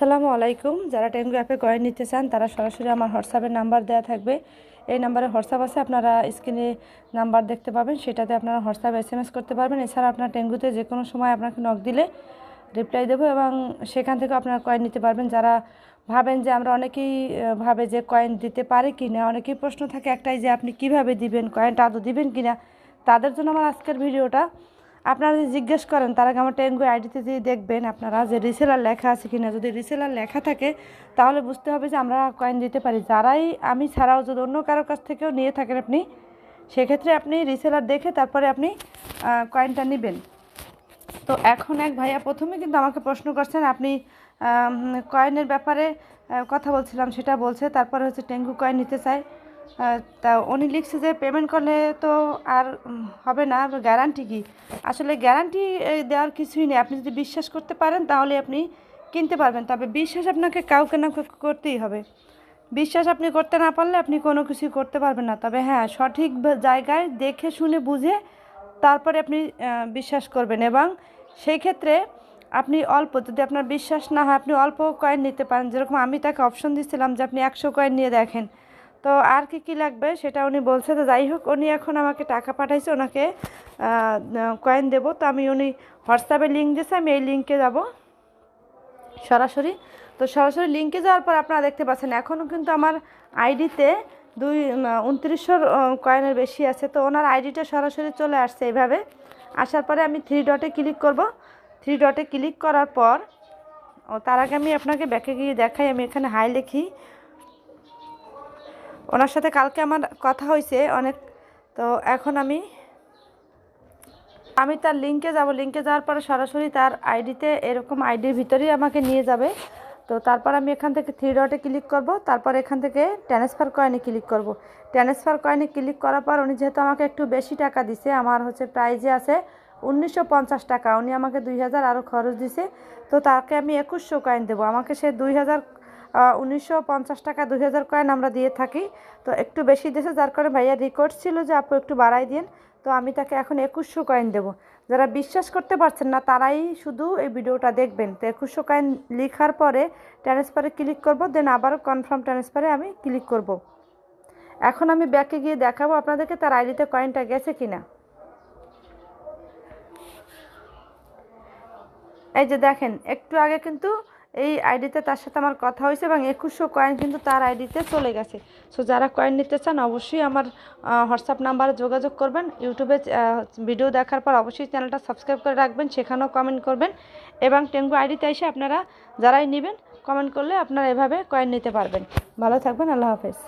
আসসালামু আলাইকুম। যারা টেঙ্গু অ্যাপে কয়েন নিতে চান তারা সরাসরি আমার হোয়াটসঅ্যাপের নাম্বার দেওয়া থাকবে। এই নাম্বারে হোয়াটসঅ্যাপ আছে, আপনারা স্ক্রিনে নাম্বার দেখতে পাবেন, সেটাতে আপনারা হোয়াটসঅ্যাপ SMS করতে পারবেন। এছাড়া আপনার টেঙ্গুতে যে কোনো সময় আপনাকে নক দিলে রিপ্লাই দেবো এবং সেখান থেকে আপনারা কয়েন নিতে পারবেন। যারা ভাবেন যে আমরা অনেকেই ভাবে যে কয়েন দিতে পারে কি না, অনেকেই প্রশ্ন থাকে একটাই যে আপনি কিভাবে দিবেন, কয়েনটা আদৌ দিবেন কি না, তাদের জন্য আমার আজকের ভিডিওটা। আপনারা যদি জিজ্ঞেস করেন তার আগে আমার টেঙ্গু আইডিতে যদি দেখবেন আপনারা যে রিসেলার লেখা আছে কিনা, যদি রিসেলার লেখা থাকে তাহলে বুঝতে হবে যে আমরা কয়েন দিতে পারি। যারাই আমি ছাড়াও যদি অন্য কারোর কাছ থেকেও নিয়ে থাকেন আপনি, সেক্ষেত্রে আপনি রিসেলার দেখে তারপরে আপনি কয়েনটা নেবেন। তো এখন এক ভাইয়া প্রথমে কিন্তু আমাকে প্রশ্ন করছেন, আপনি কয়েনের ব্যাপারে কথা বলছিলাম সেটা বলছে, তারপরে হচ্ছে টেঙ্গু কয়েন নিতে চাই। তা উনি লিখছে যে পেমেন্ট করলে তো আর হবে না, গ্যারান্টি কি? আসলে গ্যারান্টি দেওয়ার কিছুই নেই। আপনি যদি বিশ্বাস করতে পারেন তাহলে আপনি কিনতে পারবেন, তবে বিশ্বাস আপনাকে কাউকে না করতেই হবে। বিশ্বাস আপনি করতে না পারলে আপনি কোনো কিছু করতে পারবেন না। তবে হ্যাঁ, সঠিক জায়গায় দেখে শুনে বুঝে তারপরে আপনি বিশ্বাস করবেন। এবং সেই ক্ষেত্রে আপনি অল্প, যদি আপনার বিশ্বাস না হয় আপনি অল্প কয়েন নিতে পারেন। যেরকম আমি তাকে অপশন দিচ্ছিলাম যে আপনি 100 কয়েন নিয়ে দেখেন, তো আর কি লাগবে সেটা উনি বলছে। তো যাই হোক, উনি এখন আমাকে টাকা পাঠাইছে, ওনাকে কয়েন দেবো। তো উনি হোয়াটসঅ্যাপে লিঙ্ক দিয়েছে, আমি এই লিঙ্কে যাব সরাসরি। তো সরাসরি লিঙ্কে যাওয়ার পর আপনারা দেখতে পাচ্ছেন এখনও কিন্তু আমার আইডিতে 2900 কয়েনের বেশি আছে। তো ওনার আইডিটা সরাসরি চলে আসছে এইভাবে। আসার পরে আমি 3 ডটে ক্লিক করব। 3 ডটে ক্লিক করার পর তার আগে আমি আপনাকে ব্যাকে গিয়ে দেখাই। আমি এখানে হাই লিখি। ওনার সাথে কালকে আমার কথা হয়েছে অনেক। তো এখন আমি তার লিঙ্কে যাব। লিঙ্কে যাওয়ার পরে সরাসরি তার আইডিতে, এরকম আইডির ভিতরেই আমাকে নিয়ে যাবে। তো তারপর আমি এখান থেকে 3 ডটে ক্লিক করব। তারপর এখান থেকে ট্রান্সফার কয়েনে ক্লিক করব। ট্রান্সফার কয়েনে ক্লিক করার পর উনি যেহেতু আমাকে একটু বেশি টাকা দিছে, আমার হচ্ছে প্রাইজে আছে 1950 টাকা, উনি আমাকে 2000 আরও খরচ দিছে। তো তাকে আমি 2100 কয়েন দেবো। আমাকে সে 1950 টাকা 2000 কয়েন আমরা দিয়ে থাকি। তো একটু বেশি দিয়েছে, যার কারণে ভাইয়া রিকোয়েস্ট ছিল যে আপু একটু বাড়াই দিন। তো আমি তাকে এখন 2100 কয়েন দেবো। যারা বিশ্বাস করতে পারছেন না তারাই শুধু এই ভিডিওটা দেখবেন। তো 2100 কয়েন লেখার পরে ট্রান্সফারে ক্লিক করব, দেন আবারও কনফার্ম ট্রান্সফারে আমি ক্লিক করব। এখন আমি ব্যাকে গিয়ে দেখাবো আপনাদেরকে তার আইডিতে কয়েনটা গেছে কিনা। এই যে দেখেন, একটু আগে কিন্তু এই আইডিতে তার সাথে আমার কথা হয়েছে এবং 2100 কয়েন কিন্তু তার আইডিতে চলে গেছে। সো যারা কয়েন নিতে চান অবশ্যই আমার হোয়াটসঅ্যাপ নাম্বারে যোগাযোগ করবেন। ইউটিউবে ভিডিও দেখার পর অবশ্যই চ্যানেলটা সাবস্ক্রাইব করে রাখবেন, সেখানেও কমেন্ট করবেন। এবং টেঙ্গু আইডিতে এসে আপনারা যারাই নেবেন কমেন্ট করলে আপনারা এভাবে কয়েন নিতে পারবেন। ভালো থাকবেন, আল্লাহ হাফেজ।